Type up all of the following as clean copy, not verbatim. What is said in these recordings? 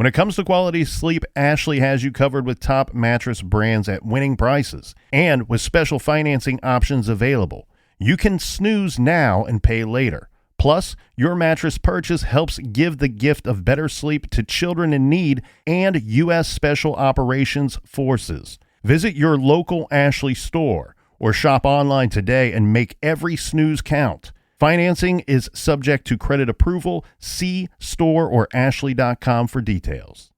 When it comes to quality sleep, Ashley has you covered with top mattress brands at winning prices and with special financing options available. You can snooze now and pay later. Plus, your mattress purchase helps give the gift of better sleep to children in need and U.S. Special Operations Forces. Visit your local Ashley store or shop online today and make every snooze count. Financing is subject to credit approval. See store or ashley.com for details.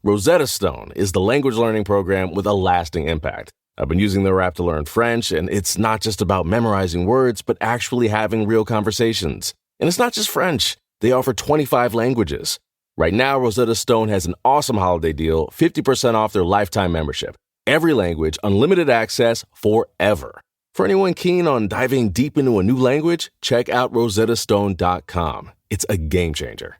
Rosetta Stone is the language learning program with a lasting impact. I've been using their app to learn French, and it's not just about memorizing words, but actually having real conversations. And it's not just French. They offer 25 languages. Right now, Rosetta Stone has an awesome holiday deal, 50% off their lifetime membership. Every language, unlimited access forever. For anyone keen on diving deep into a new language, check out rosettastone.com. It's a game changer.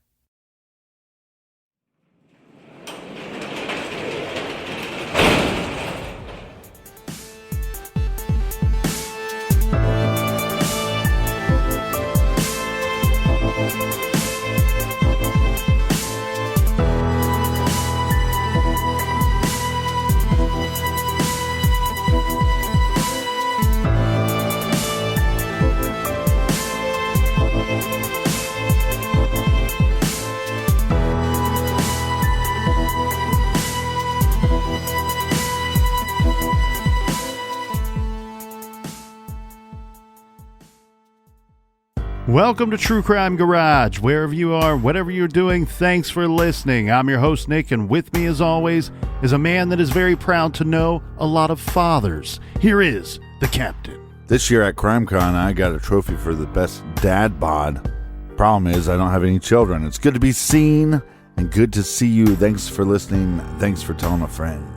Welcome to True Crime Garage. Wherever you are, whatever you're doing, thanks for listening. I'm your host, Nick, and with me, as always, is a man that is very proud to know a lot of fathers. Here is the captain. This year at CrimeCon, I got a trophy for the best dad bod. Problem is, I don't have any children. It's good to be seen and good to see you. Thanks for listening. Thanks for telling a friend.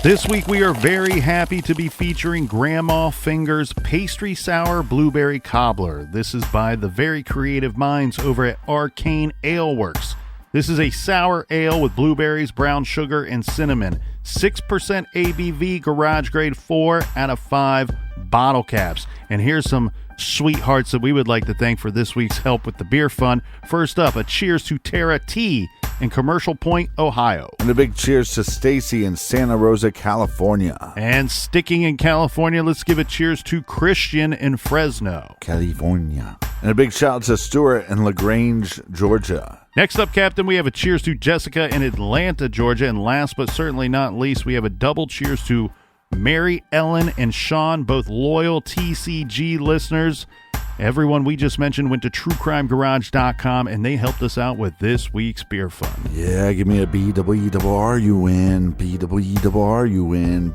This week we are very happy to be featuring Grandma Fingers Pastry Sour Blueberry Cobbler. This is by the very creative minds over at Arkane Aleworks. This is a sour ale with blueberries, brown sugar, and cinnamon. 6% ABV, garage grade 4 out of 5 bottle caps. And here's some sweethearts that we would like to thank for this week's help with the beer fund. First up, a cheers to Terra Tea in Commercial Point, Ohio. And a big cheers to Stacy in Santa Rosa, California. And sticking in California, let's give a cheers to Christian in Fresno, California. And a big shout out to Stuart in LaGrange, Georgia. Next up, Captain, we have a cheers to Jessica in Atlanta, Georgia. And last but certainly not least, we have a double cheers to Mary Ellen and Sean, both loyal TCG listeners. Everyone we just mentioned went to truecrimegarage.com and they helped us out with this week's beer fund. Yeah, give me a BWRUN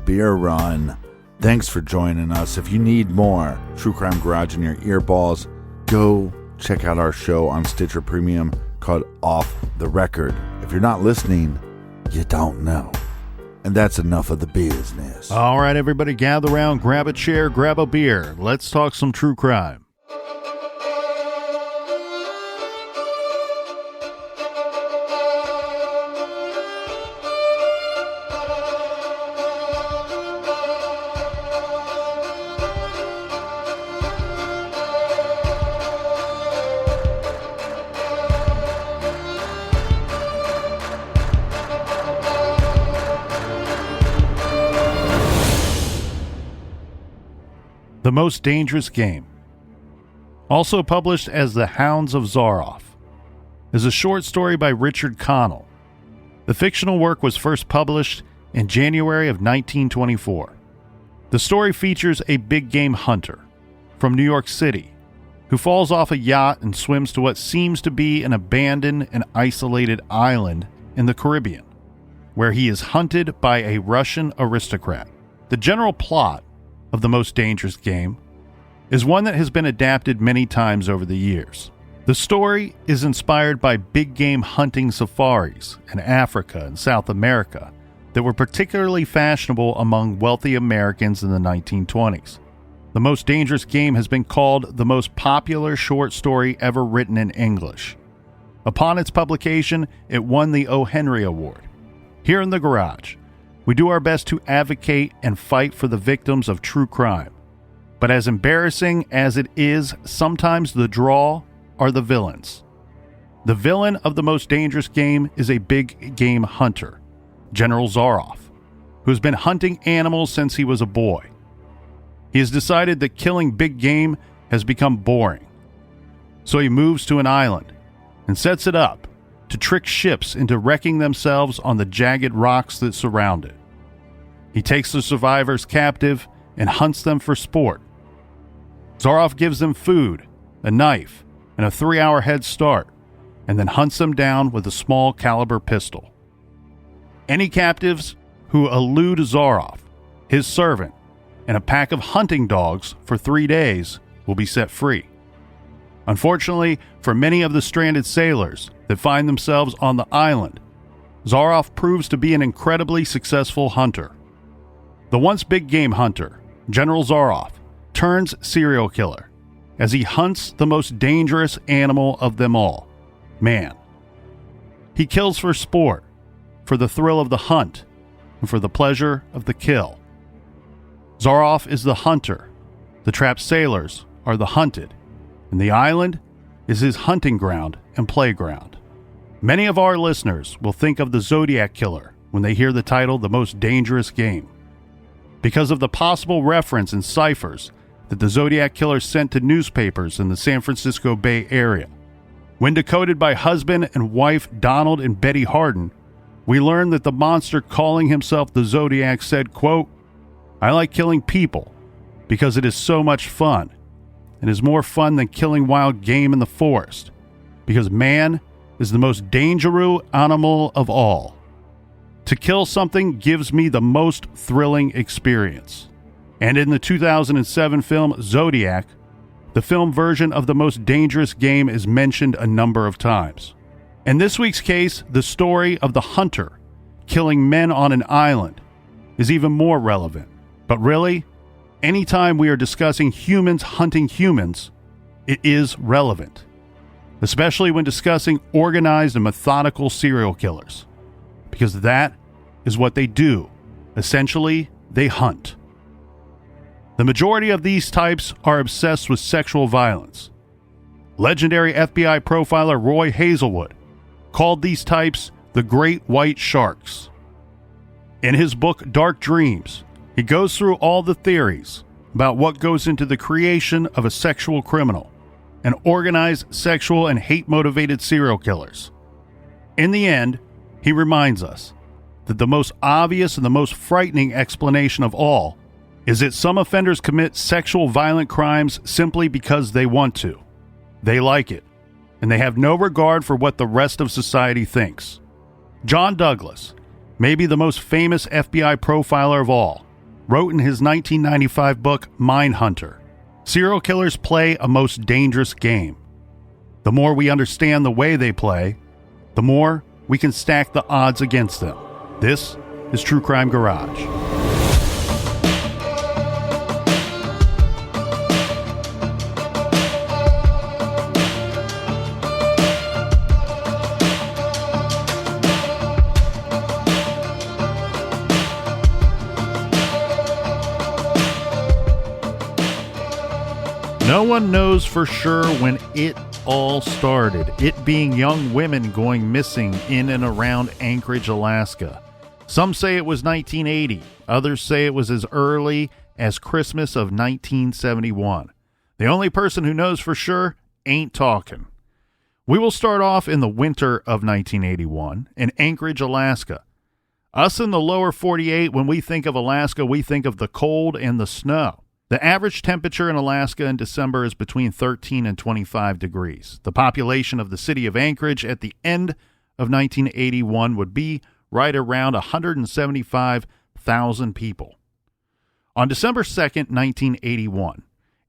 beer run. Thanks for joining us. If you need more True Crime Garage in your earballs, go check out our show on Stitcher Premium called Off the Record. If you're not listening, you don't know. And that's enough of the business. All right, everybody, gather around, grab a chair, grab a beer. Let's talk some true crime. The Most Dangerous Game, also published as The Hounds of Zaroff, is a short story by Richard Connell. The fictional work was first published in January of 1924. The story features a big game hunter from New York City who falls off a yacht and swims to what seems to be an abandoned and isolated island in the Caribbean, where he is hunted by a Russian aristocrat. The general plot of The Most Dangerous Game is one that has been adapted many times over the years. The story is inspired by big game hunting safaris in Africa and South America that were particularly fashionable among wealthy Americans in the 1920s. The Most Dangerous Game has been called the most popular short story ever written in English. Upon its publication, it won the O. Henry Award. Here in the garage, we do our best to advocate and fight for the victims of true crime. But as embarrassing as it is, sometimes the draw are the villains. The villain of the most dangerous game is a big game hunter, General Zaroff, who has been hunting animals since he was a boy. He has decided that killing big game has become boring. So he moves to an island and sets it up to trick ships into wrecking themselves on the jagged rocks that surround it. He takes the survivors captive and hunts them for sport. Zaroff gives them food, a knife, and a 3-hour head start, and then hunts them down with a small caliber pistol. Any captives who elude Zaroff, his servant, and a pack of hunting dogs for 3 days will be set free. Unfortunately, for many of the stranded sailors that find themselves on the island, Zaroff proves to be an incredibly successful hunter. The once big game hunter, General Zaroff, turns serial killer as he hunts the most dangerous animal of them all, man. He kills for sport, for the thrill of the hunt, and for the pleasure of the kill. Zaroff is the hunter, the trapped sailors are the hunted, and the island is his hunting ground and playground. Many of our listeners will think of the Zodiac killer when they hear the title The Most Dangerous Game, because of the possible reference in ciphers that the Zodiac killer sent to newspapers in the San Francisco Bay Area. When decoded by husband and wife Donald and Betty Harden, we learned that the monster calling himself the Zodiac said, quote, "I like killing people because it is so much fun. It is more fun than killing wild game in the forest, because man is the most dangerous animal of all. To kill something gives me the most thrilling experience." And in the 2007 film Zodiac, the film version of The Most Dangerous Game is mentioned a number of times. In this week's case, the story of the hunter killing men on an island is even more relevant. But really, anytime we are discussing humans hunting humans, it is relevant, especially when discussing organized and methodical serial killers, because that is what they do. Essentially, they hunt. The majority of these types are obsessed with sexual violence. Legendary FBI profiler Roy Hazelwood called these types the Great White Sharks. In his book Dark Dreams, he goes through all the theories about what goes into the creation of a sexual criminal and organized sexual and hate-motivated serial killers. In the end, he reminds us that the most obvious and the most frightening explanation of all is that some offenders commit sexual violent crimes simply because they want to. They like it, and they have no regard for what the rest of society thinks. John Douglas, maybe the most famous FBI profiler of all, wrote in his 1995 book Mindhunter, "Serial killers play a most dangerous game. The more we understand the way they play, the more we can stack the odds against them." This is True Crime Garage. No one knows for sure when it all started, it being young women going missing in and around Anchorage, Alaska. Some say it was 1980. Others say it was as early as Christmas of 1971. The only person who knows for sure ain't talking. We will start off in the winter of 1981 in Anchorage, Alaska. Us in the lower 48, when we think of Alaska, we think of the cold and the snow. The average temperature in Alaska in December is between 13 and 25 degrees. The population of the city of Anchorage at the end of 1981 would be right around 175,000 people. On December 2nd, 1981,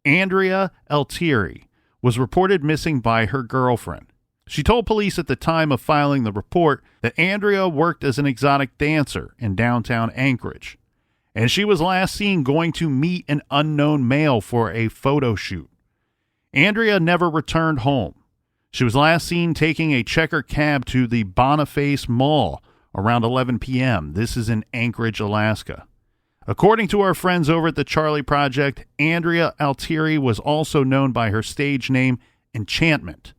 Andrea Altieri was reported missing by her girlfriend. She told police at the time of filing the report that Andrea worked as an exotic dancer in downtown Anchorage, and she was last seen going to meet an unknown male for a photo shoot. Andrea never returned home. She was last seen taking a checker cab to the Boniface Mall around 11 p.m. This is in Anchorage, Alaska. According to our friends over at the Charlie Project, Andrea Altieri was also known by her stage name Enchantment,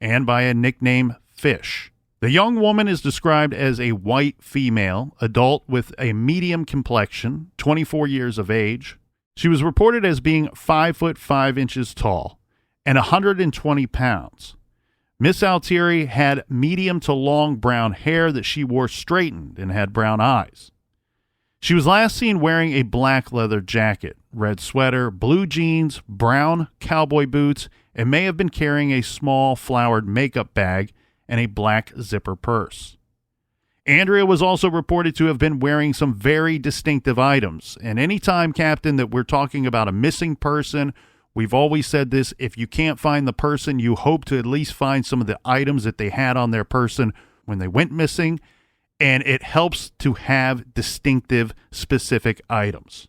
and by a nickname Fish. The young woman is described as a white female, adult with a medium complexion, 24 years of age. She was reported as being 5 foot 5 inches tall and 120 pounds. Miss Altieri had medium to long brown hair that she wore straightened and had brown eyes. She was last seen wearing a black leather jacket, red sweater, blue jeans, brown cowboy boots, and may have been carrying a small flowered makeup bag and a black zipper purse. Andrea was also reported to have been wearing some very distinctive items. And anytime, Captain, that we're talking about a missing person, we've always said this: if you can't find the person, you hope to at least find some of the items that they had on their person when they went missing. And it helps to have distinctive, specific items.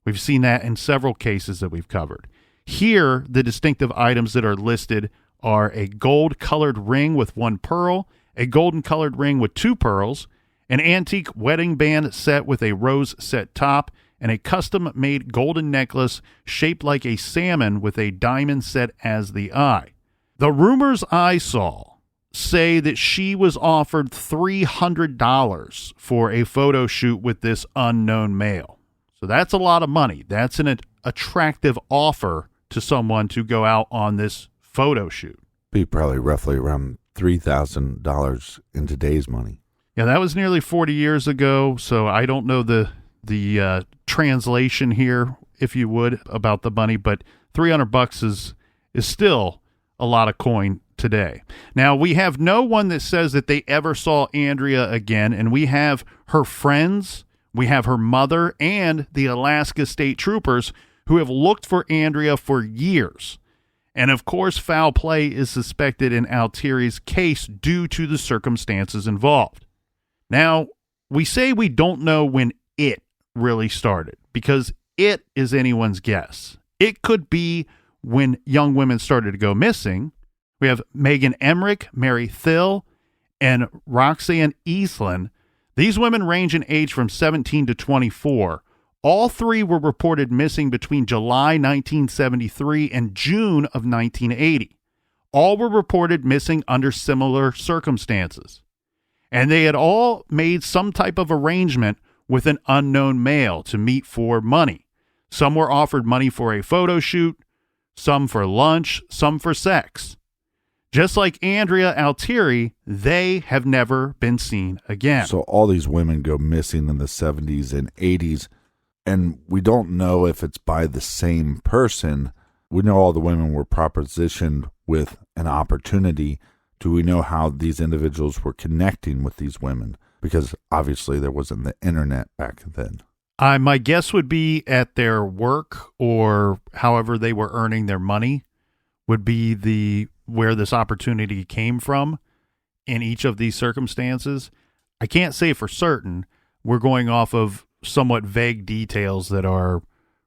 We've seen that in several cases that we've covered. Here, the distinctive items that are listed are a gold-colored ring with 1 pearl, a golden-colored ring with 2 pearls, an antique wedding band set with a rose-set top, and a custom-made golden necklace shaped like a salmon with a diamond set as the eye. The rumors I saw say that she was offered $300 for a photo shoot with this unknown male. So that's a lot of money. That's an attractive offer to someone to go out on this photo shoot. Be probably roughly around $3,000 in today's money. Yeah, that was nearly 40 years ago, so I don't know the translation here, if you would, about the money, but $300 is still a lot of coin today. Now, we have no one that says that they ever saw Andrea again, and we have her friends, we have her mother, and the Alaska State Troopers who have looked for Andrea for years. And of course, foul play is suspected in Altieri's case due to the circumstances involved. Now, we say we don't know when it really started because it is anyone's guess. It could be when young women started to go missing. We have Megan Emmerich, Mary Thill, and Roxanne Eastland. These women range in age from 17 to 24. All three were reported missing between July 1973 and June of 1980. All were reported missing under similar circumstances. And they had all made some type of arrangement with an unknown male to meet for money. Some were offered money for a photo shoot, some for lunch, some for sex. Just like Andrea Altieri, they have never been seen again. So all these women go missing in the 70s and 80s, and we don't know if it's by the same person. We know all the women were propositioned with an opportunity. Do we know how these individuals were connecting with these women? Because obviously there wasn't the internet back then. My guess would be at their work or however they were earning their money would be where this opportunity came from in each of these circumstances. I can't say for certain. We're going off of somewhat vague details that are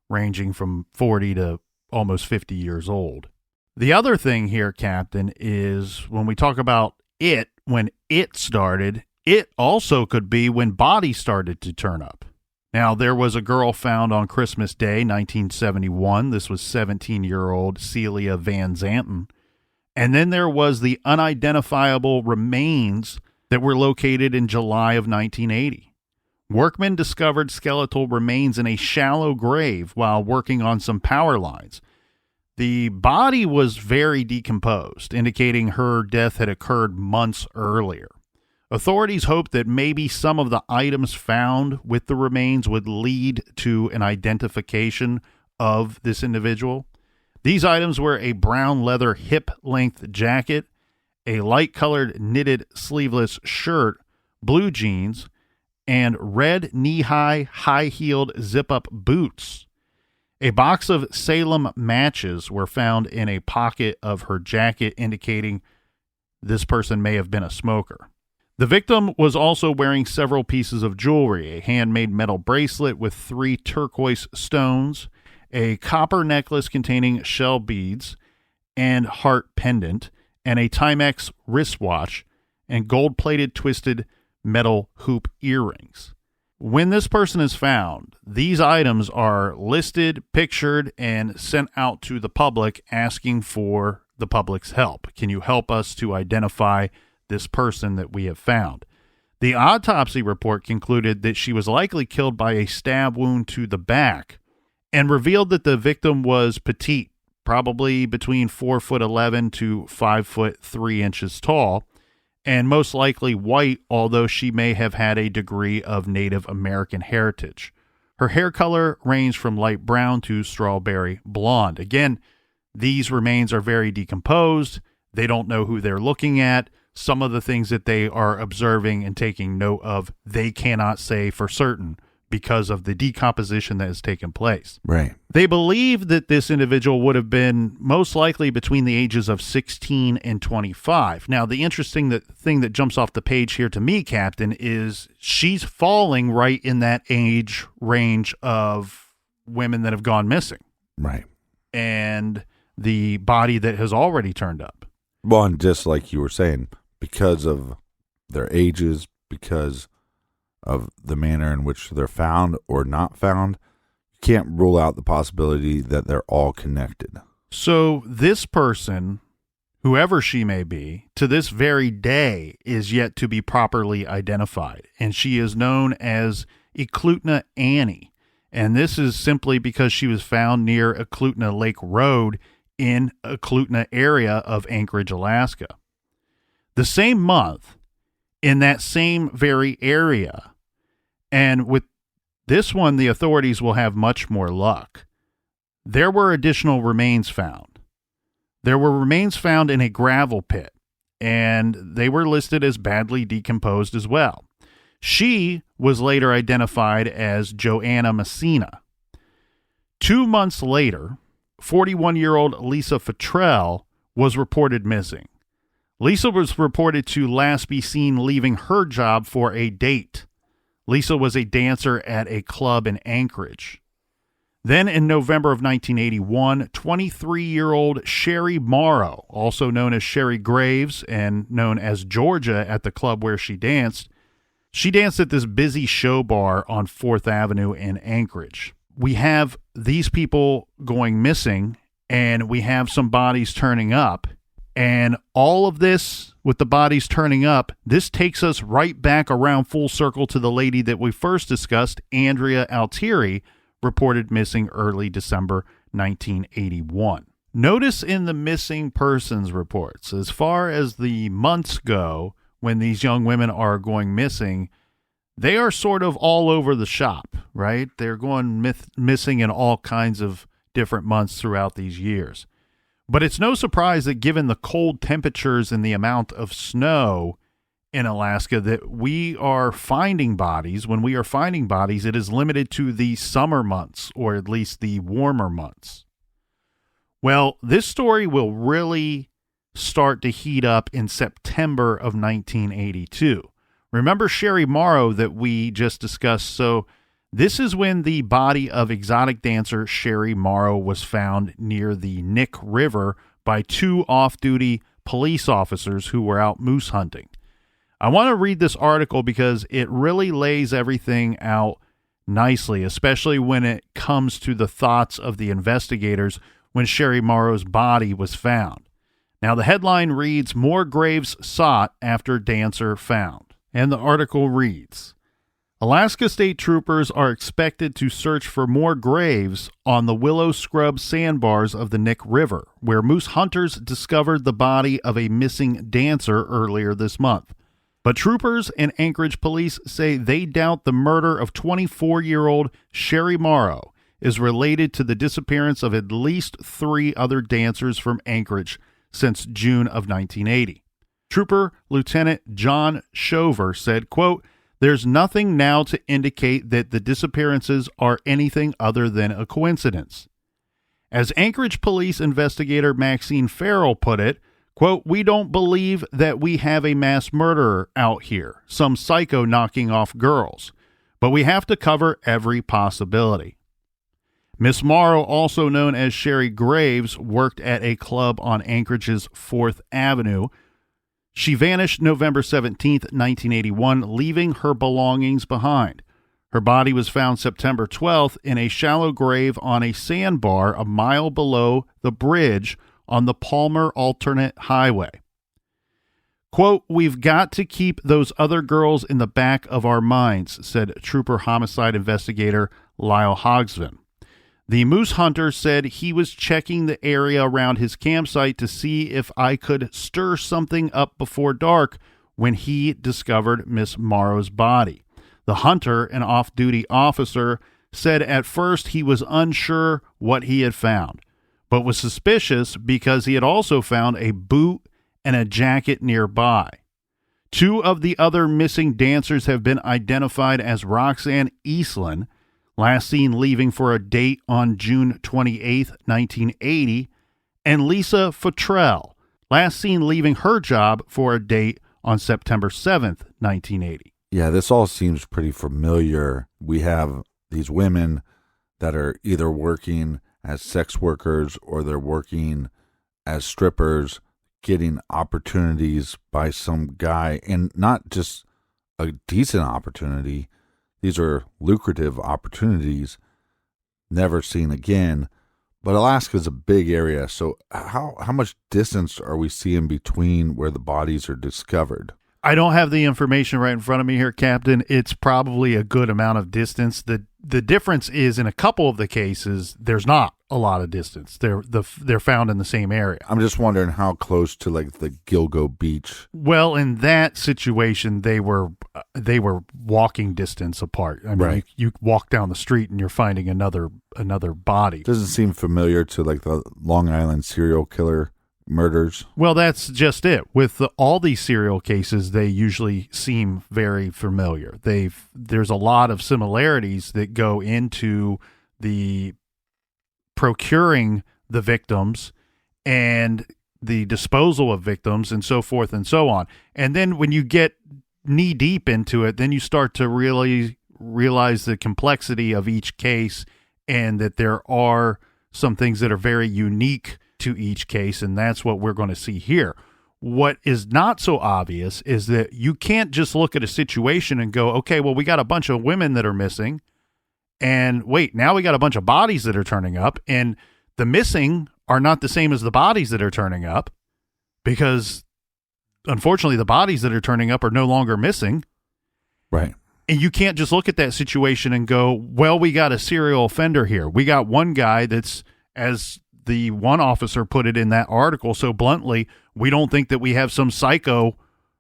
ranging from 40 to almost 50 years old. The other thing here, Captain, is when we talk about it, when it started, it also could be when bodies started to turn up. Now, there was a girl found on Christmas Day, 1971. This was 17-year-old Celia Van Zanten. And then there was the unidentifiable remains that were located in July of 1980. Workmen discovered skeletal remains in a shallow grave while working on some power lines. The body was very decomposed, indicating her death had occurred months earlier. Authorities hoped that maybe some of the items found with the remains would lead to an identification of this individual. These items were a brown leather hip-length jacket, a light-colored knitted sleeveless shirt, blue jeans, and red knee-high, high-heeled zip-up boots. A box of Salem matches were found in a pocket of her jacket, indicating this person may have been a smoker. The victim was also wearing several pieces of jewelry, a handmade metal bracelet with 3 turquoise stones, a copper necklace containing shell beads and heart pendant, and a Timex wristwatch, and gold-plated twisted metal hoop earrings. When this person is found, these items are listed, pictured, and sent out to the public asking for the public's help. Can you help us to identify this person that we have found? The autopsy report concluded that she was likely killed by a stab wound to the back and revealed that the victim was petite, probably between 4'11" to 5'3" tall, and most likely white, although she may have had a degree of Native American heritage. Her hair color ranged from light brown to strawberry blonde. Again, these remains are very decomposed. They don't know who they're looking at. Some of the things that they are observing and taking note of, they cannot say for certain because of the decomposition that has taken place. Right. They believe that this individual would have been most likely between the ages of 16 and 25. Now, the interesting thing that jumps off the page here to me, Captain, is she's falling right in that age range of women that have gone missing. Right. And the body that has already turned up. Well, and just like you were saying, because of their ages, because of the manner in which they're found or not found, you can't rule out the possibility that they're all connected. So this person, whoever she may be, to this very day is yet to be properly identified. And she is known as Eklutna Annie. And this is simply because she was found near Eklutna Lake Road in Eklutna area of Anchorage, Alaska. The same month, in that same very area, and with this one, the authorities will have much more luck. There were additional remains found. There were remains found in a gravel pit, and they were listed as badly decomposed as well. She was later identified as Joanna Messina. 2 months later, 41-year-old Lisa Futrell was reported missing. Lisa was reported to last be seen leaving her job for a date. Lisa was a dancer at a club in Anchorage. Then in November of 1981, 23-year-old Sherry Morrow, also known as Sherry Graves and known as Georgia at the club where she danced at this busy show bar on 4th Avenue in Anchorage. We have these people going missing, and we have some bodies turning up. And all of this, with the bodies turning up, this takes us right back around full circle to the lady that we first discussed, Andrea Altieri, reported missing early December 1981. Notice in the missing persons reports, as far as the months go, when these young women are going missing, they are sort of all over the shop, right? They're going missing in all kinds of different months throughout these years. But it's no surprise that given the cold temperatures and the amount of snow in Alaska that we are finding bodies. When we are finding bodies, it is limited to the summer months, or at least the warmer months. Well, this story will really start to heat up in September of 1982. Remember Sherry Morrow that we just discussed? So this is when the body of exotic dancer Sherry Morrow was found near the Nick River by 2 off-duty police officers who were out moose hunting. I want to read this article because it really lays everything out nicely, especially when it comes to the thoughts of the investigators when Sherry Morrow's body was found. Now, the headline reads, "More Graves Sought After Dancer Found." And the article reads, Alaska State Troopers are expected to search for more graves on the Willow Scrub sandbars of the Nick River, where moose hunters discovered the body of a missing dancer earlier this month. But troopers and Anchorage police say they doubt the murder of 24-year-old Sherry Morrow is related to the disappearance of at least 3 other dancers from Anchorage since June of 1980. Trooper Lieutenant John Shover said, quote, "There's nothing now to indicate that the disappearances are anything other than a coincidence." As Anchorage police investigator Maxine Farrell put it, quote, "We don't believe that we have a mass murderer out here, some psycho knocking off girls, but we have to cover every possibility." Miss Morrow, also known as Sherry Graves, worked at a club on Anchorage's 4th Avenue. She vanished November 17th, 1981, leaving her belongings behind. Her body was found September 12th in a shallow grave on a sandbar a mile below the bridge on the Palmer Alternate Highway. Quote, "We've got to keep those other girls in the back of our minds," said Trooper Homicide Investigator Lyle Hogsvan. The moose hunter said he was checking the area around his campsite to see if I could stir something up before dark when he discovered Miss Morrow's body. The hunter, an off-duty officer, said at first he was unsure what he had found, but was suspicious because he had also found a boot and a jacket nearby. 2 of the other missing dancers have been identified as Roxanne Eastland, last seen leaving for a date on June 28, 1980, and Lisa Futrell, last seen leaving her job for a date on September 7th, 1980. Yeah, this all seems pretty familiar. We have these women that are either working as sex workers or they're working as strippers, getting opportunities by some guy, and not just a decent opportunity. These are lucrative opportunities, never seen again. But Alaska's a big area, so how much distance are we seeing between where the bodies are discovered? I don't have the information right in front of me here, Captain. It's probably a good amount of distance. The difference is in a couple of the cases, there's not a lot of distance. They're found in the same area. I'm just wondering how close to like the Gilgo Beach. Well, in that situation, they were walking distance apart. I mean, right. You walk down the street and you're finding another body. Doesn't seem familiar to like the Long Island serial killer murders. Well, that's just it. With all these serial cases, they usually seem very familiar. There's a lot of similarities that go into the procuring the victims and the disposal of victims and so forth and so on. And then when you get knee deep into it, then you start to really realize the complexity of each case and that there are some things that are very unique to each case, and that's what we're going to see here. What is not so obvious is that you can't just look at a situation and go, okay, well, we got a bunch of women that are missing, and wait, now we got a bunch of bodies that are turning up, and the missing are not the same as the bodies that are turning up, because unfortunately the bodies that are turning up are no longer missing. Right. And you can't just look at that situation and go, well, we got a serial offender here. We got one guy that's, as the one officer put it in that article so bluntly, we don't think that we have some psycho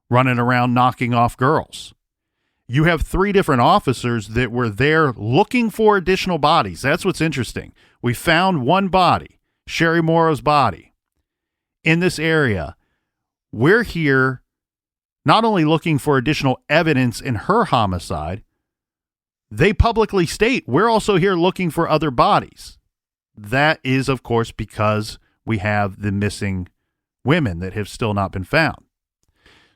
running around knocking off girls. You have 3 different officers that were there looking for additional bodies. That's what's interesting. We found one body, Sherry Morrow's body, in this area. We're here not only looking for additional evidence in her homicide, they publicly state we're also here looking for other bodies. That is, of course, because we have the missing women that have still not been found.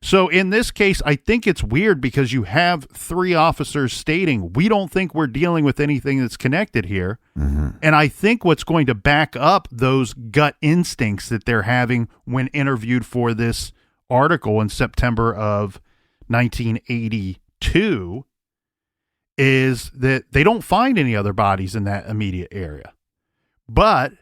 So in this case, I think it's weird because you have 3 officers stating, we don't think we're dealing with anything that's connected here. Mm-hmm. And I think what's going to back up those gut instincts that they're having when interviewed for this article in September of 1982 is that they don't find any other bodies in that immediate area. But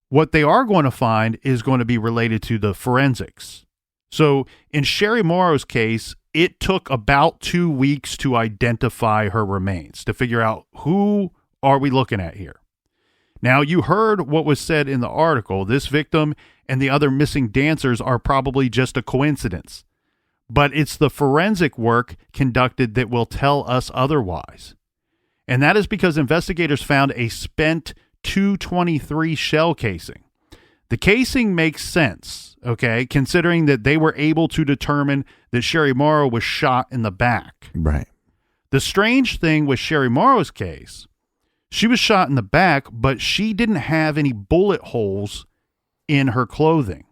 what they are going to find is going to be related to the forensics. So in Sherry Morrow's case, it took about 2 weeks to identify her remains, to figure out who are we looking at here. Now, you heard what was said in the article. This victim and the other missing dancers are probably just a coincidence. But it's the forensic work conducted that will tell us otherwise. And that is because investigators found a spent .223 shell casing. The casing makes sense, okay, considering that they were able to determine that Sherry Morrow was shot in the back. Right. The strange thing with Sherry Morrow's case, she was shot in the back, but she didn't have any bullet holes in her clothing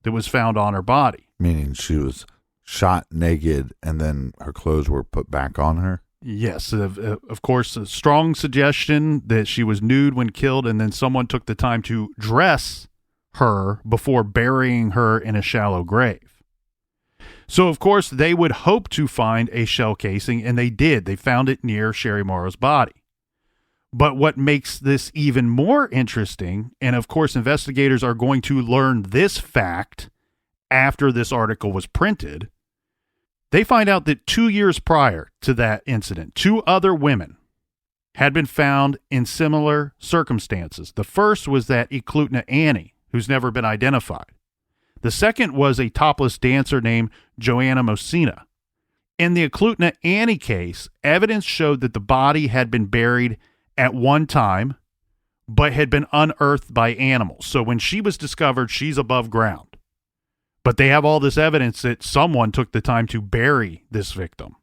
that was found on her body. Meaning she was shot naked and then her clothes were put back on her? Yes, of course, a strong suggestion that she was nude when killed, and then someone took the time to dress her before burying her in a shallow grave. So, of course, they would hope to find a shell casing, and they did. They found it near Sherry Morrow's body. But what makes this even more interesting, and of course investigators are going to learn this fact after this article was printed, they find out that 2 years prior to that incident, 2 other women had been found in similar circumstances. The first was that Eklutna Annie, who's never been identified. The second was a topless dancer named Joanna Mosina. In the Eklutna Annie case, evidence showed that the body had been buried at one time, but had been unearthed by animals. So when she was discovered, she's above ground. But they have all this evidence that someone took the time to bury this victim.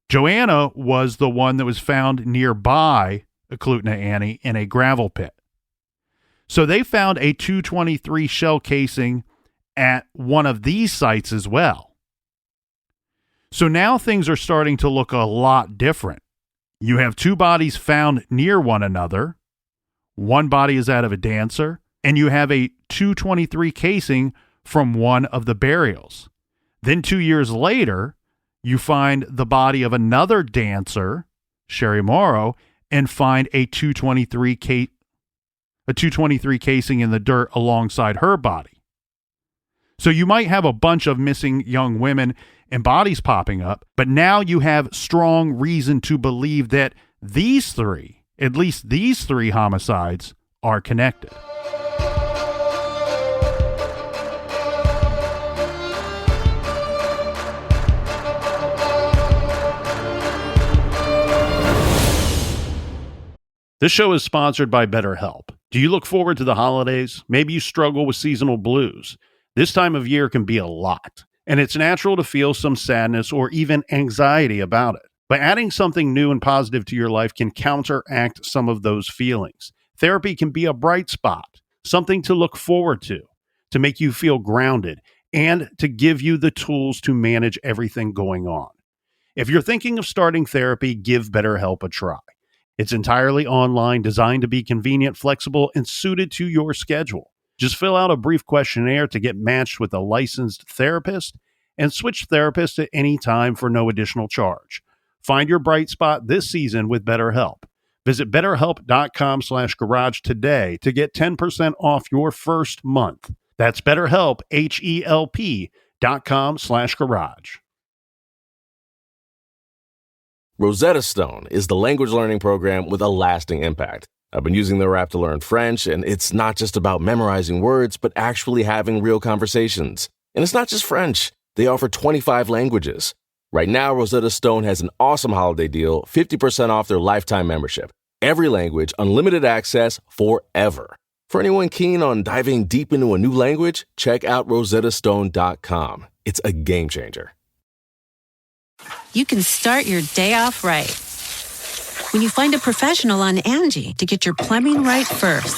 Joanna was the one that was found nearby Eklutna Annie in a gravel pit. So they found a .223 shell casing at one of these sites as well. So now things are starting to look a lot different. You have 2 bodies found near one another. One body is that of a dancer, and you have a .223 casing from one of the burials. Then 2 years later, you find the body of another dancer, Sherry Morrow, and find a .223 casing in the dirt alongside her body. So you might have a bunch of missing young women and bodies popping up, but now you have strong reason to believe that these 3, at least these 3 homicides, are connected. This show is sponsored by BetterHelp. Do you look forward to the holidays? Maybe you struggle with seasonal blues. This time of year can be a lot, and it's natural to feel some sadness or even anxiety about it. But adding something new and positive to your life can counteract some of those feelings. Therapy can be a bright spot, something to look forward to make you feel grounded, and to give you the tools to manage everything going on. If you're thinking of starting therapy, give BetterHelp a try. It's entirely online, designed to be convenient, flexible, and suited to your schedule. Just fill out a brief questionnaire to get matched with a licensed therapist and switch therapists at any time for no additional charge. Find your bright spot this season with BetterHelp. Visit BetterHelp.com/garage today to get 10% off your first month. That's BetterHelp, HELP.com/garage. Rosetta Stone is the language learning program with a lasting impact. I've been using their app to learn French, and it's not just about memorizing words, but actually having real conversations. And it's not just French. They offer 25 languages. Right now, Rosetta Stone has an awesome holiday deal, 50% off their lifetime membership. Every language, unlimited access forever. For anyone keen on diving deep into a new language, check out rosettastone.com. It's a game changer. You can start your day off right when you find a professional on Angie to get your plumbing right first.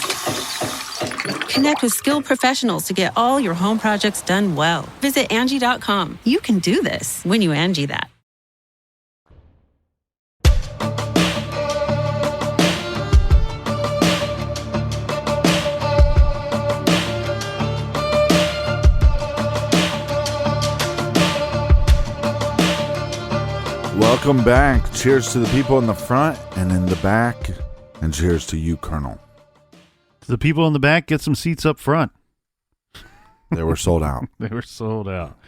Connect with skilled professionals to get all your home projects done well. Visit Angie.com. You can do this when you Angie that. Welcome back. Cheers to the people in the front and in the back. And cheers to you, Colonel. To the people in the back, get some seats up front. They were sold out. They were sold out.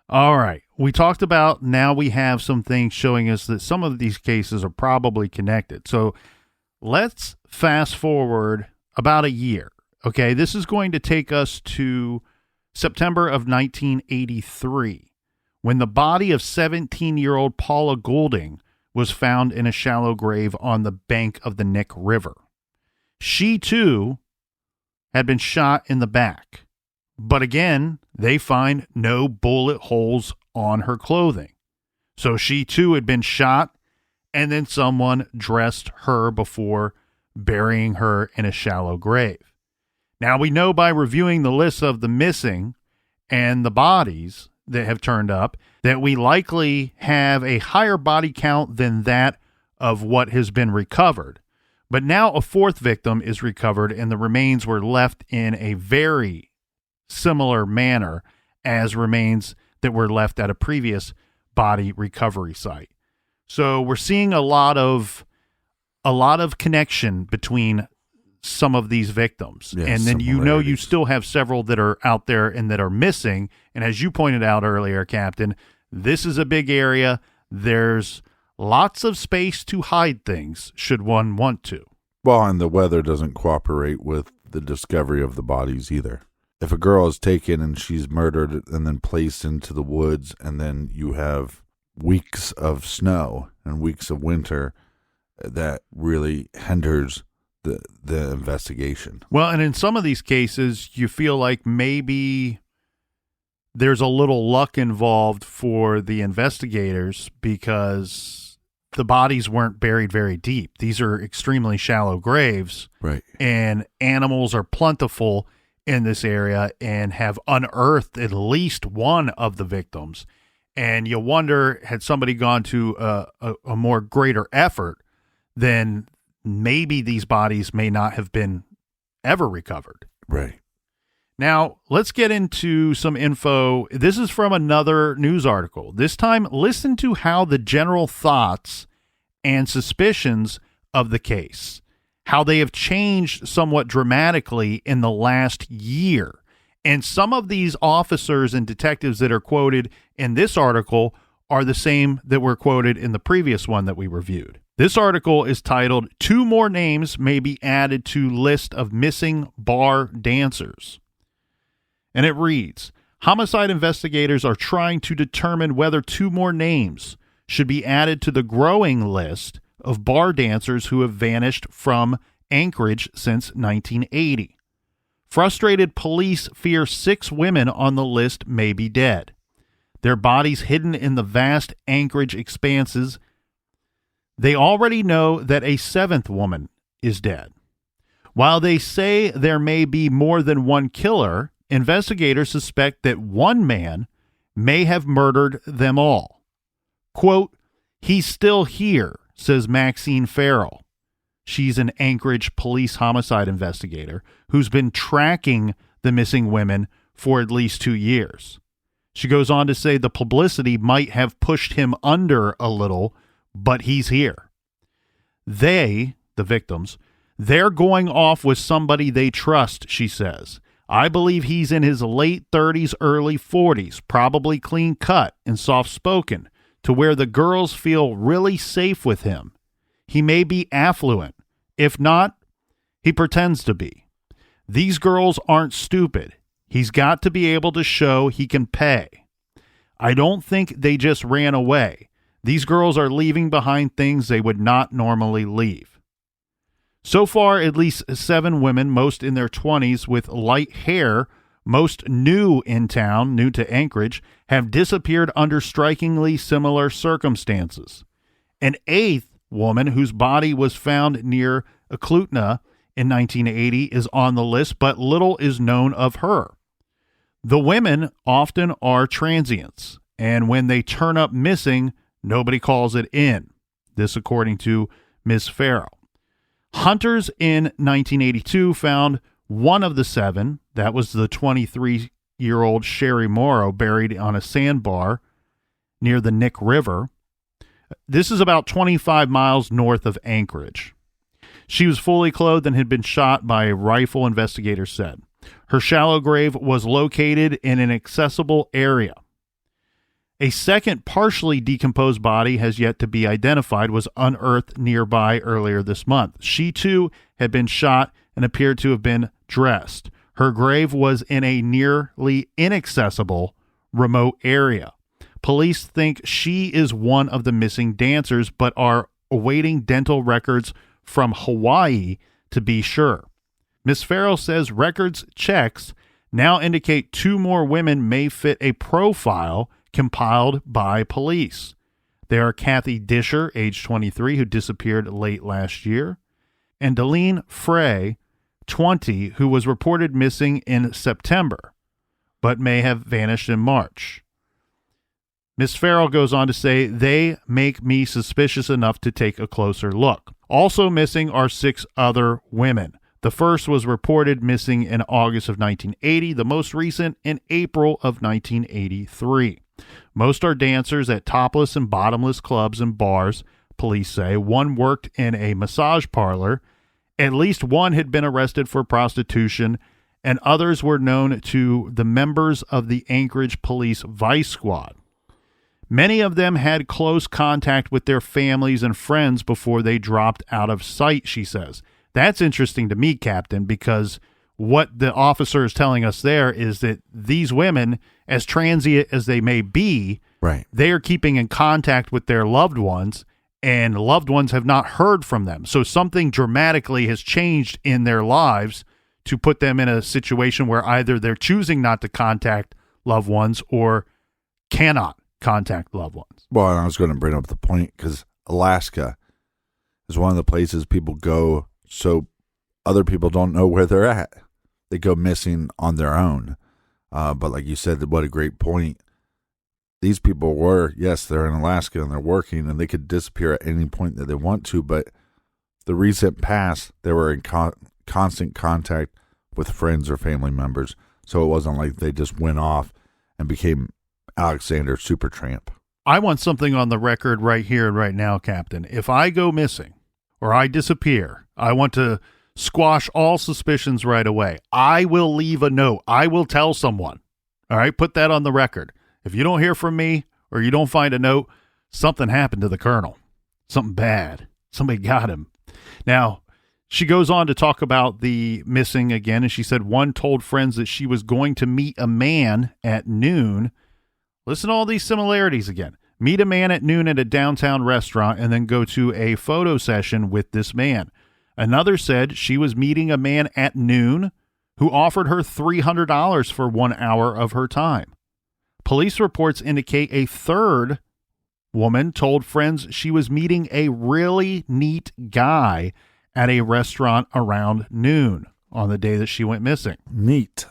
All right. We talked about, now we have some things showing us that some of these cases are probably connected. So let's fast forward about a year. Okay. This is going to take us to September of 1983. When the body of 17-year-old Paula Goulding was found in a shallow grave on the bank of the Nick River. She, too, had been shot in the back. But again, they find no bullet holes on her clothing. So she, too, had been shot, and then someone dressed her before burying her in a shallow grave. Now, we know by reviewing the list of the missing and the bodies that have turned up that we likely have a higher body count than that of what has been recovered. But now a 4th victim is recovered, and the remains were left in a very similar manner as remains that were left at a previous body recovery site. So we're seeing a lot of a lot of connection between some of these victims. Yeah, and then similarities. you still have several that are out there and that are missing. And as you pointed out earlier, Captain, this is a big area. There's lots of space to hide things should one want to. Well, and the weather doesn't cooperate with the discovery of the bodies either. If a girl is taken and she's murdered and then placed into the woods, and then you have weeks of snow and weeks of winter, that really hinders the investigation. Well, and in some of these cases, you feel like maybe there's a little luck involved for the investigators because the bodies weren't buried very deep. These are extremely shallow graves. Right. And animals are plentiful in this area and have unearthed at least one of the victims. And you wonder, had somebody gone to a more greater effort, then maybe these bodies may not have been ever recovered. Right. Now, let's get into some info. This is from another news article. This time, listen to how the general thoughts and suspicions of the case, how they have changed somewhat dramatically in the last year. And some of these officers and detectives that are quoted in this article are the same that were quoted in the previous one that we reviewed. This article is titled, 2 More Names May Be Added to List of Missing Bar Dancers. And it reads, homicide investigators are trying to determine whether 2 more names should be added to the growing list of bar dancers who have vanished from Anchorage since 1980. Frustrated police fear 6 women on the list may be dead. Their bodies hidden in the vast Anchorage expanses. They already know that a 7th woman is dead. While they say there may be more than one killer, investigators suspect that one man may have murdered them all. Quote, he's still here, says Maxine Farrell. She's an Anchorage police homicide investigator who's been tracking the missing women for at least 2 years. She goes on to say the publicity might have pushed him under a little, but he's here. They, the victims, they're going off with somebody they trust, she says. I believe he's in his late 30s, early 40s, probably clean cut and soft-spoken, to where the girls feel really safe with him. He may be affluent. If not, he pretends to be. These girls aren't stupid. He's got to be able to show he can pay. I don't think they just ran away. These girls are leaving behind things they would not normally leave. So far, at least 7 women, most in their 20s with light hair, most new in town, new to Anchorage, have disappeared under strikingly similar circumstances. An 8th woman whose body was found near Eklutna in 1980 is on the list, but little is known of her. The women often are transients, and when they turn up missing, nobody calls it in. This according to Ms. Farrell. Hunters in 1982 found one of the 7, that was the 23-year-old Sherry Morrow, buried on a sandbar near the Nick River. This is about 25 miles north of Anchorage. She was fully clothed and had been shot by a rifle, investigators said. Her shallow grave was located in an accessible area. A second partially decomposed body has yet to be identified, was unearthed nearby earlier this month. She, too, had been shot and appeared to have been dressed. Her grave was in a nearly inaccessible remote area. Police think she is one of the missing dancers, but are awaiting dental records from Hawaii to be sure. Ms. Farrell says records checks now indicate 2 more women may fit a profile compiled by police. They are Kathy Disher, age 23, who disappeared late last year, and Deline Frey, 20, who was reported missing in September, but may have vanished in March. Ms. Farrell goes on to say, they make me suspicious enough to take a closer look. Also missing are 6 other women. The first was reported missing in August of 1980, the most recent in April of 1983. Most are dancers at topless and bottomless clubs and bars, police say. One worked in a massage parlor. At least one had been arrested for prostitution, and others were known to the members of the Anchorage Police Vice Squad. Many of them had close contact with their families and friends before they dropped out of sight, she says. That's interesting to me, Captain, because what the officer is telling us there is that these women, as transient as they may be, right, they are keeping in contact with their loved ones, and loved ones have not heard from them. So something dramatically has changed in their lives to put them in a situation where either they're choosing not to contact loved ones or cannot contact loved ones. Well, and I was going to bring up the point because Alaska is one of the places people go so other people don't know where they're at. They go missing on their own. But like you said, what a great point. These people were, yes, they're in Alaska and they're working and they could disappear at any point that they want to. But the recent past, they were in constant contact with friends or family members. So it wasn't like they just went off and became Alexander Supertramp. I want something on the record right here and right now, Captain. If I go missing or I disappear, I want to squash all suspicions right away. I will leave a note. I will tell someone. All right, put that on the record. If you don't hear from me or you don't find a note, something happened to the colonel. Something bad. Somebody got him. Now, she goes on to talk about the missing again, and she said one told friends that she was going to meet a man at noon. Listen to all these similarities again. Meet a man at noon at a downtown restaurant and then go to a photo session with this man. Another said she was meeting a man at noon who offered her $300 for 1 hour of her time. Police reports indicate a third woman told friends she was meeting a really neat guy at a restaurant around noon on the day that she went missing. Neat.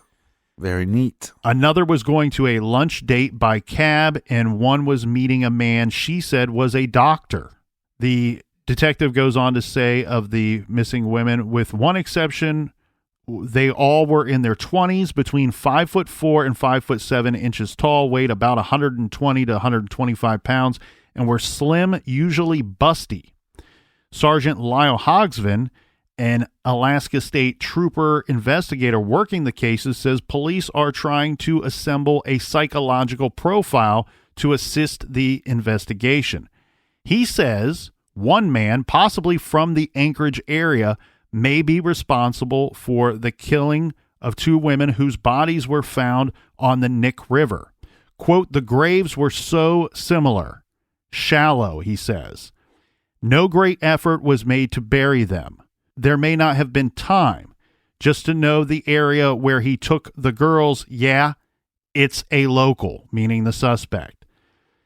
Very neat. Another was going to a lunch date by cab, and one was meeting a man she said was a doctor. The detective goes on to say of the missing women, with one exception, they all were in their 20s, between 5'4" and 5'7" tall, weighed about 120 to 125 pounds, and were slim, usually busty. Sergeant Lyle Hogsvan, an Alaska State Trooper investigator working the cases, says police are trying to assemble a psychological profile to assist the investigation. He says one man, possibly from the Anchorage area, may be responsible for the killing of two women whose bodies were found on the Nick River. Quote, the graves were so similar. Shallow, he says. No great effort was made to bury them. There may not have been time. Just to know the area where he took the girls, yeah, it's a local, meaning the suspect.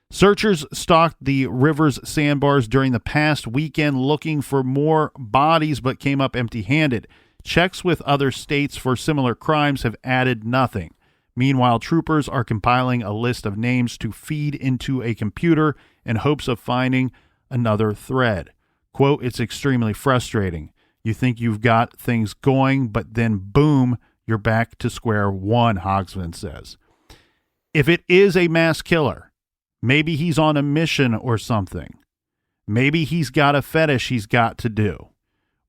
Searchers stalked the river's sandbars during the past weekend looking for more bodies, but came up empty-handed. Checks with other states for similar crimes have added nothing. Meanwhile, troopers are compiling a list of names to feed into a computer in hopes of finding another thread. Quote, it's extremely frustrating. You think you've got things going, but then boom, you're back to square one, Hogsvan says. If it is a mass killer, maybe he's on a mission or something. Maybe he's got a fetish he's got to do.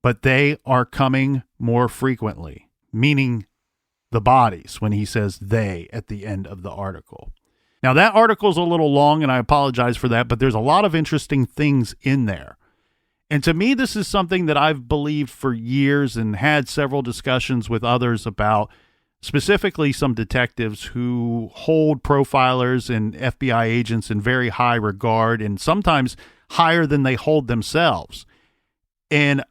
But they are coming more frequently, meaning the bodies, when he says they at the end of the article. Now, that article's a little long, and I apologize for that, but there's a lot of interesting things in there. And to me, this is something that I've believed for years and had several discussions with others about, specifically some detectives who hold profilers and FBI agents in very high regard and sometimes higher than they hold themselves. And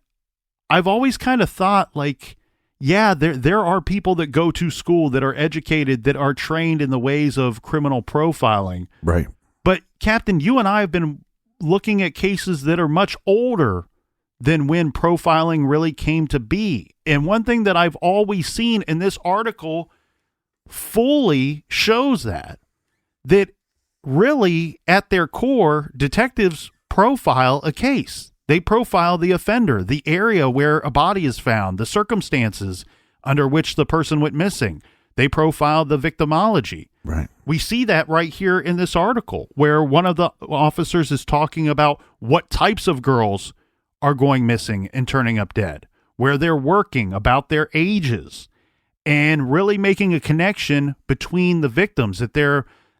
I've always kind of thought, like, yeah, there are people that go to school that are educated, that are trained in the ways of criminal profiling. Right. But, Captain, you and I have been looking at cases that are much older than when profiling really came to be. And one thing that I've always seen in this article fully shows that really at their core, detectives profile a case. They profile the offender, the area where a body is found, the circumstances under which the person went missing, They profile the victimology. Right. We see that right here in this article where one of the officers is talking about what types of girls are going missing and turning up dead, where they're working, about their ages, and really making a connection between the victims, that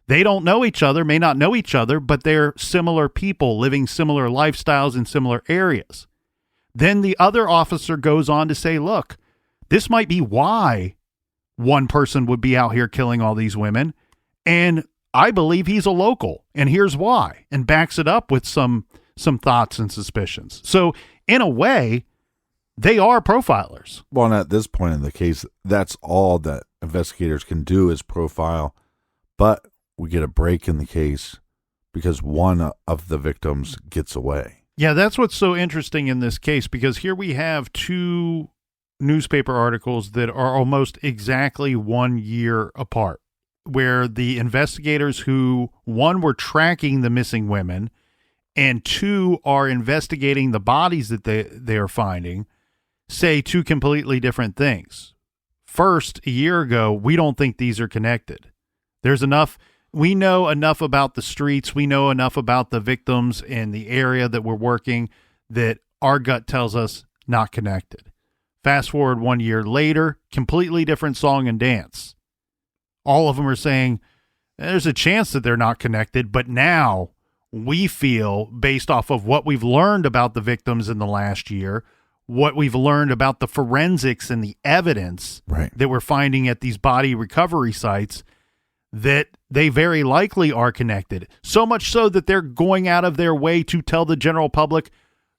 they don't know each other, may not know each other, but they're similar people living similar lifestyles in similar areas. Then the other officer goes on to say, look, this might be why one person would be out here killing all these women, and I believe he's a local, and here's why, and backs it up with some thoughts and suspicions. So in a way, they are profilers. Well, and at this point in the case, that's all that investigators can do is profile. But we get a break in the case because one of the victims gets away. Yeah, that's what's so interesting in this case, because here we have two newspaper articles that are almost exactly 1 year apart, where the investigators who, one, were tracking the missing women, and two, are investigating the bodies that they are finding, say two completely different things. First, a year ago, we don't think these are connected. We know enough about the streets, we know enough about the victims in the area that we're working, that our gut tells us not connected. Fast forward 1 year later, completely different song and dance. All of them are saying there's a chance that they're not connected, but now we feel, based off of what we've learned about the victims in the last year, what we've learned about the forensics and the evidence that we're finding at these body recovery sites, that they very likely are connected. So much so that they're going out of their way to tell the general public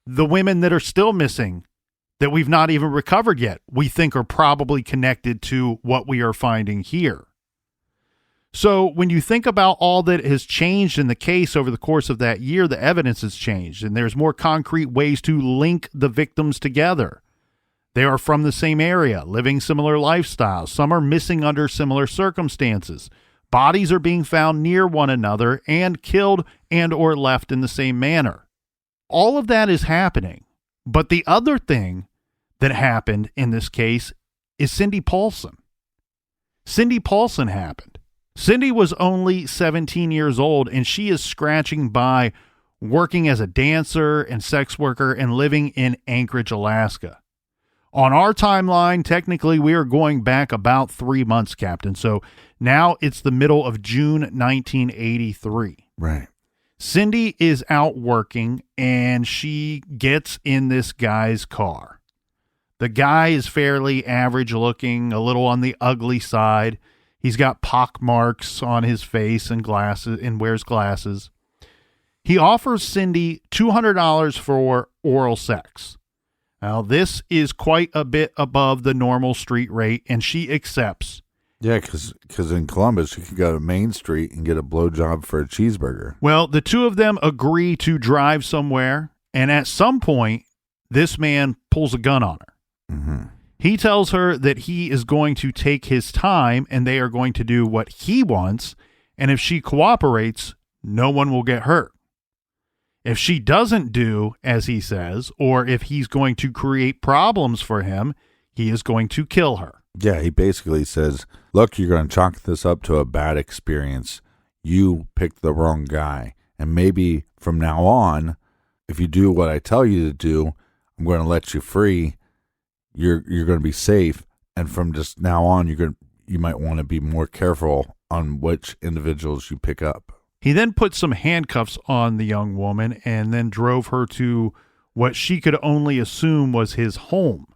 the women that are still missing, that we've not even recovered yet, we think are probably connected to what we are finding here. So when you think about all that has changed in the case over the course of that year, the evidence has changed, and there's more concrete ways to link the victims together. They are from the same area, living similar lifestyles. Some are missing under similar circumstances. Bodies are being found near one another and killed and or left in the same manner. All of that is happening. But the other thing that happened in this case is Cindy Paulson. Cindy Paulson happened. Cindy was only 17 years old, and she is scratching by, working as a dancer and sex worker and living in Anchorage, Alaska. On our timeline, technically, we are going back about 3 months, Captain. So now it's the middle of June 1983. Right. Cindy is out working, and she gets in this guy's car. The guy is fairly average looking, a little on the ugly side. He's got pock marks on his face and glasses, and wears glasses. He offers Cindy $200 for oral sex. Now, this is quite a bit above the normal street rate, and she accepts. Yeah, because in Columbus, you can go to Main Street and get a blowjob for a cheeseburger. Well, the two of them agree to drive somewhere, and at some point, this man pulls a gun on her. Mm-hmm. He tells her that he is going to take his time, and they are going to do what he wants, and if she cooperates, no one will get hurt. If she doesn't do as he says, or if he's going to create problems for him, he is going to kill her. Yeah, he basically says, look, you're going to chalk this up to a bad experience. You picked the wrong guy. And maybe from now on, if you do what I tell you to do, I'm going to let you free. You're going to be safe. And from just now on, you might want to be more careful on which individuals you pick up. He then put some handcuffs on the young woman and then drove her to what she could only assume was his home,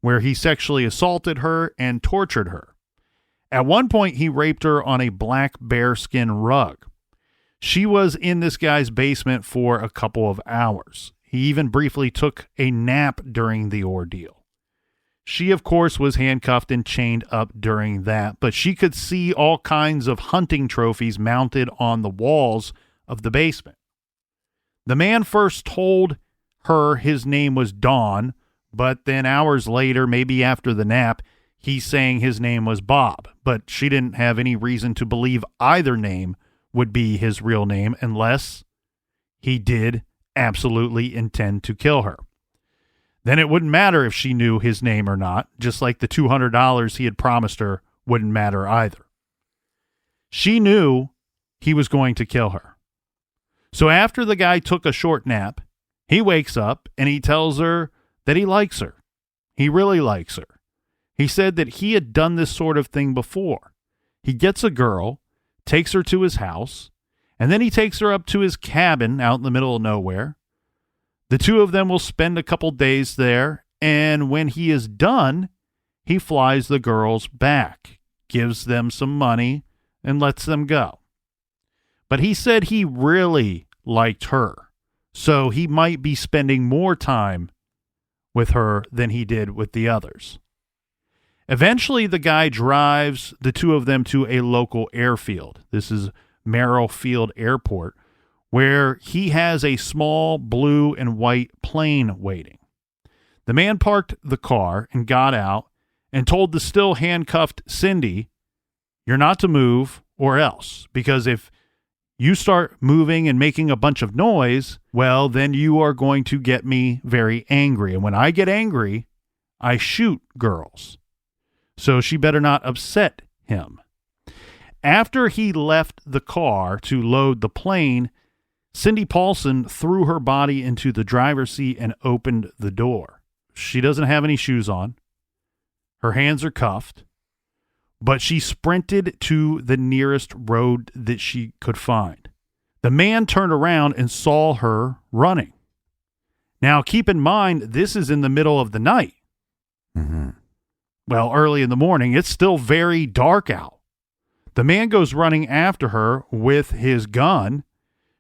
where he sexually assaulted her and tortured her. At one point, he raped her on a black bearskin rug. She was in this guy's basement for a couple of hours. He even briefly took a nap during the ordeal. She, of course, was handcuffed and chained up during that, but she could see all kinds of hunting trophies mounted on the walls of the basement. The man first told her his name was Don, but then hours later, maybe after the nap, he's saying his name was Bob, but she didn't have any reason to believe either name would be his real name unless he did absolutely intend to kill her. Then it wouldn't matter if she knew his name or not, just like the $200 he had promised her wouldn't matter either. She knew he was going to kill her. So after the guy took a short nap, he wakes up and he tells her that he likes her. He really likes her. He said that he had done this sort of thing before. He gets a girl, takes her to his house, and then he takes her up to his cabin out in the middle of nowhere. The two of them will spend a couple days there, and when he is done, he flies the girls back, gives them some money, and lets them go. But he said he really liked her, so he might be spending more time with her than he did with the others. Eventually, the guy drives the two of them to a local airfield. This is Merrill Field Airport, where he has a small blue and white plane waiting. The man parked the car and got out and told the still handcuffed Cindy, "You're not to move or else, because if you start moving and making a bunch of noise, well, then you are going to get me very angry. And when I get angry, I shoot girls. So she better not upset him." After he left the car to load the plane, Cindy Paulson threw her body into the driver's seat and opened the door. She doesn't have any shoes on. Her hands are cuffed, but she sprinted to the nearest road that she could find. The man turned around and saw her running. Now, keep in mind, this is in the middle of the night. Mm-hmm. Well, early in the morning, it's still very dark out. The man goes running after her with his gun.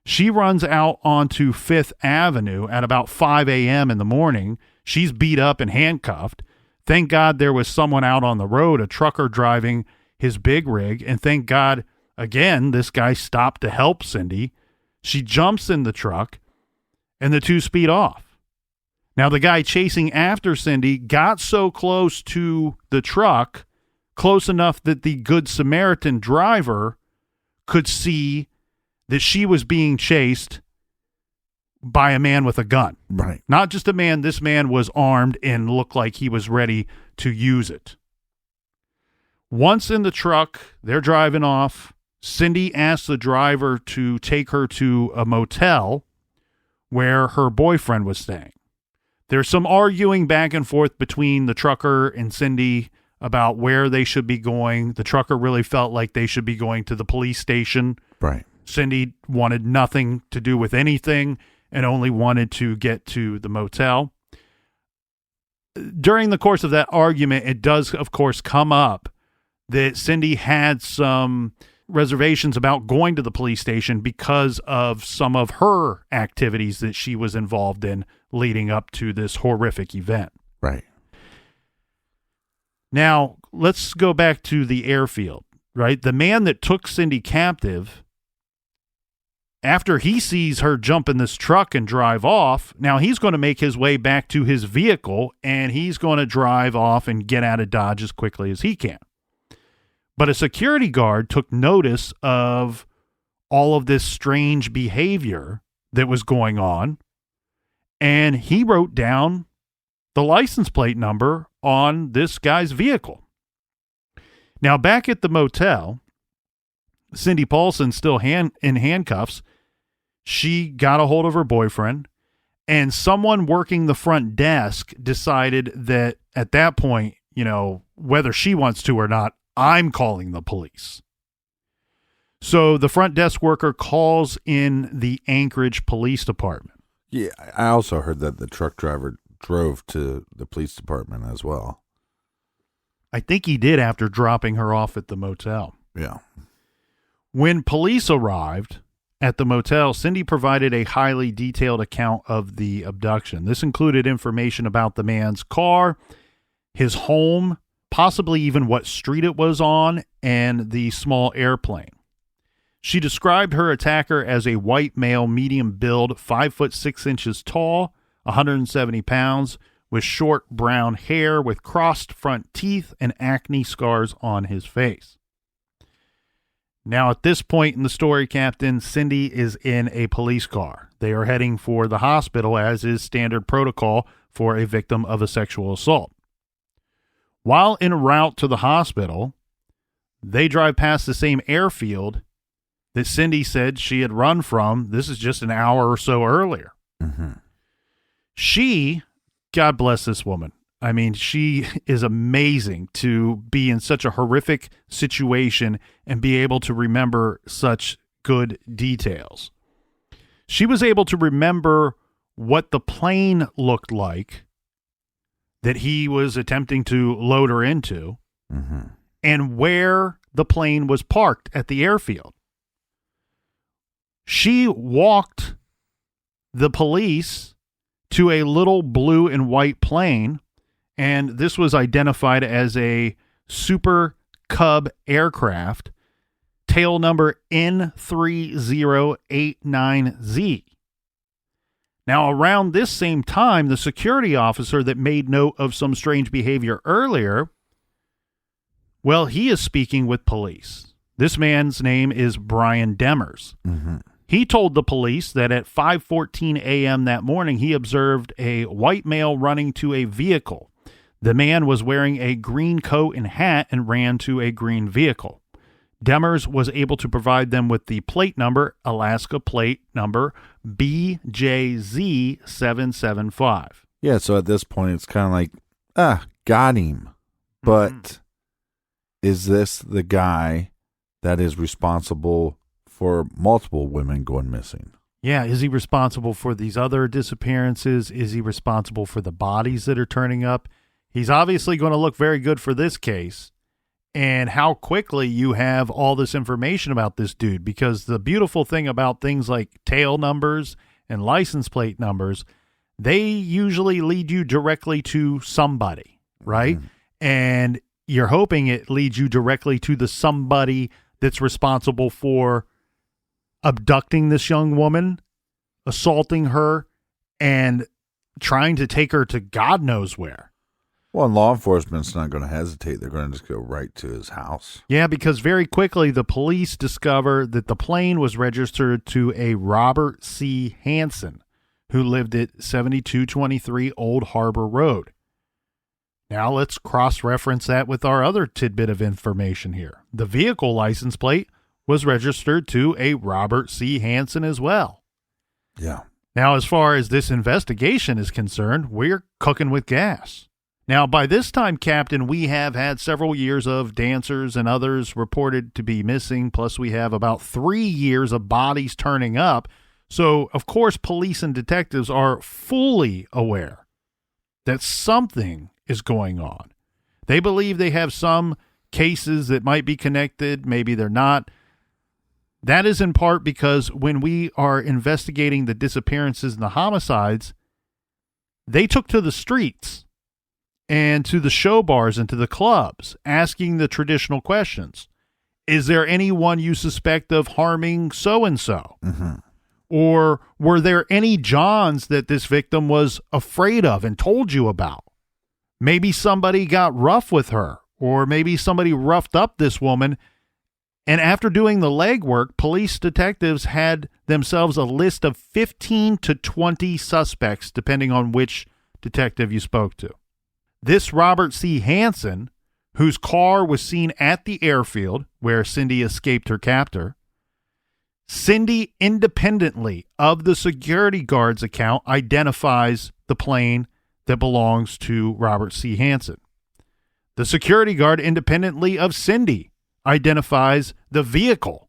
She runs out onto 5th Avenue at about 5 a.m. in the morning. She's beat up and handcuffed. Thank God there was someone out on the road, a trucker driving his big rig. And thank God, again, this guy stopped to help Cindy. She jumps in the truck and the two speed off. Now, the guy chasing after Cindy got so close to the truck, close enough that the Good Samaritan driver could see that she was being chased by a man with a gun. Right. Not just a man. This man was armed and looked like he was ready to use it. Once in the truck, they're driving off. Cindy asked the driver to take her to a motel where her boyfriend was staying. There's some arguing back and forth between the trucker and Cindy about where they should be going. The trucker really felt like they should be going to the police station. Right. Cindy wanted nothing to do with anything and only wanted to get to the motel. During the course of that argument, it does, of course, come up that Cindy had some reservations about going to the police station because of some of her activities that she was involved in leading up to this horrific event. Right. Now, let's go back to the airfield, right? The man that took Cindy captive, after he sees her jump in this truck and drive off, now he's going to make his way back to his vehicle and he's going to drive off and get out of Dodge as quickly as he can. But a security guard took notice of all of this strange behavior that was going on, and he wrote down the license plate number on this guy's vehicle. Now, back at the motel, Cindy Paulson, still in handcuffs, she got a hold of her boyfriend, and someone working the front desk decided that at that point, you know, whether she wants to or not, I'm calling the police. So the front desk worker calls in the Anchorage Police Department. Yeah, I also heard that the truck driver drove to the police department as well. I think he did after dropping her off at the motel. Yeah. When police arrived at the motel, Cindy provided a highly detailed account of the abduction. This included information about the man's car, his home, possibly even what street it was on, and the small airplane. She described her attacker as a white male, medium build, 5'6" tall, 170 pounds, with short brown hair, with crossed front teeth and acne scars on his face. Now, at this point in the story, Captain, Cindy is in a police car. They are heading for the hospital, as is standard protocol for a victim of a sexual assault. While en route to the hospital, They drive past the same airfield that Cindy said she had run from. This is just an hour or so earlier. Mm-hmm. She, God bless this woman. I mean, she is amazing to be in such a horrific situation and be able to remember such good details. She was able to remember what the plane looked like that he was attempting to load her into, Mm-hmm. and where the plane was parked at the airfield. She walked the police to a little blue and white plane, and this was identified as a Super Cub aircraft, tail number N3089Z. Now, around this same time, the security officer that made note of some strange behavior earlier, well, he is speaking with police. This man's name is Brian Demers. Mm-hmm. He told the police that at 5:14 a.m. that morning, he observed a white male running to a vehicle. The man was wearing a green coat and hat and ran to a green vehicle. Demers was able to provide them with the plate number, Alaska plate number BJZ775. Yeah, so at this point, it's kind of like, got him. But is this the guy that is responsible for multiple women going missing? Yeah, is he responsible for these other disappearances? Is he responsible for the bodies that are turning up? He's obviously going to look very good for this case. And how quickly you have all this information about this dude, because the beautiful thing about things like tail numbers and license plate numbers, they usually lead you directly to somebody, right? Mm-hmm. And you're hoping it leads you directly to the somebody that's responsible for abducting this young woman, assaulting her, and trying to take her to God knows where. Well, and law enforcement's not going to hesitate. They're going to just go right to his house. Yeah, because very quickly the police discover that the plane was registered to a Robert C. Hansen, who lived at 7223 Old Harbor Road. Now let's cross-reference that with our other tidbit of information here. The vehicle license plate was registered to a Robert C. Hansen as well. Yeah. Now, as far as this investigation is concerned, we're cooking with gas. Now, by this time, Captain, we have had several years of dancers and others reported to be missing, plus we have about 3 years of bodies turning up. So, of course, police and detectives are fully aware that something is going on. They believe they have some cases that might be connected, maybe they're not. That is in part because when we are investigating the disappearances and the homicides, they took to the streets and to the show bars and to the clubs, asking the traditional questions. Is there anyone you suspect of harming so-and-so? Mm-hmm. Or were there any Johns that this victim was afraid of and told you about? Maybe somebody got rough with her, or maybe somebody roughed up this woman. And after doing the legwork, police detectives had themselves a list of 15 to 20 suspects, depending on which detective you spoke to. This Robert C. Hansen, whose car was seen at the airfield where Cindy escaped her captor, Cindy, independently of the security guard's account, identifies the plane that belongs to Robert C. Hansen. The security guard, independently of Cindy, identifies the vehicle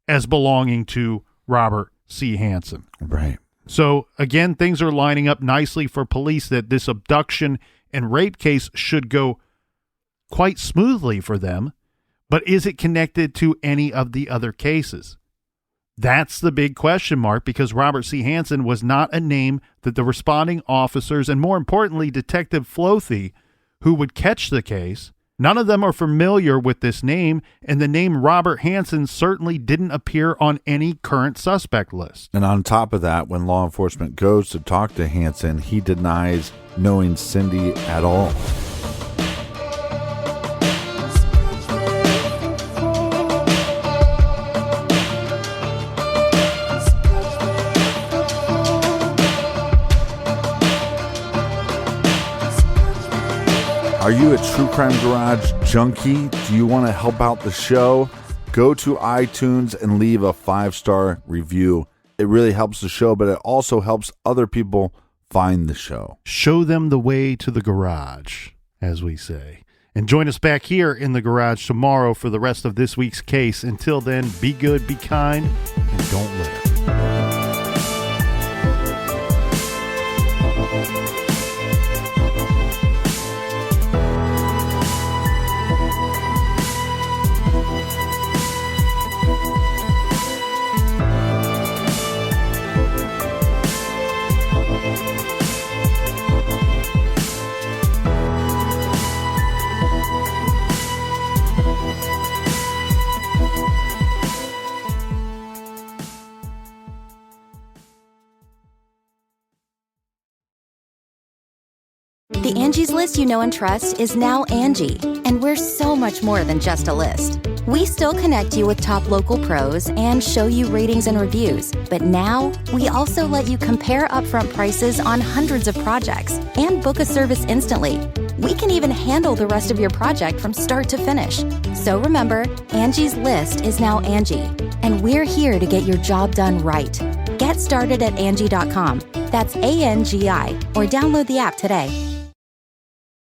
as belonging to Robert C. Hansen. Right. So, again, things are lining up nicely for police that this abduction and rape case should go quite smoothly for them. But is it connected to any of the other cases? That's the big question mark, because Robert C. Hansen was not a name that the responding officers, and more importantly, Detective Flothy, who would catch the case, none of them are familiar with this name, and the name Robert Hansen certainly didn't appear on any current suspect list. And on top of that, when law enforcement goes to talk to Hansen, he denies knowing Cindy at all. Are you a True Crime Garage junkie? Do you want to help out the show? Go to iTunes and leave a 5-star review. It really helps the show, but it also helps other people find the show. Show them the way to the garage, as we say. And join us back here in the garage tomorrow for the rest of this week's case. Until then, be good, be kind, and don't litter. The Angie's List you know and trust is now Angie, and we're so much more than just a list. We still connect you with top local pros and show you ratings and reviews, but now we also let you compare upfront prices on hundreds of projects and book a service instantly. We can even handle the rest of your project from start to finish. So remember, Angie's List is now Angie, and we're here to get your job done right. Get started at Angie.com. That's ANGI, or download the app today.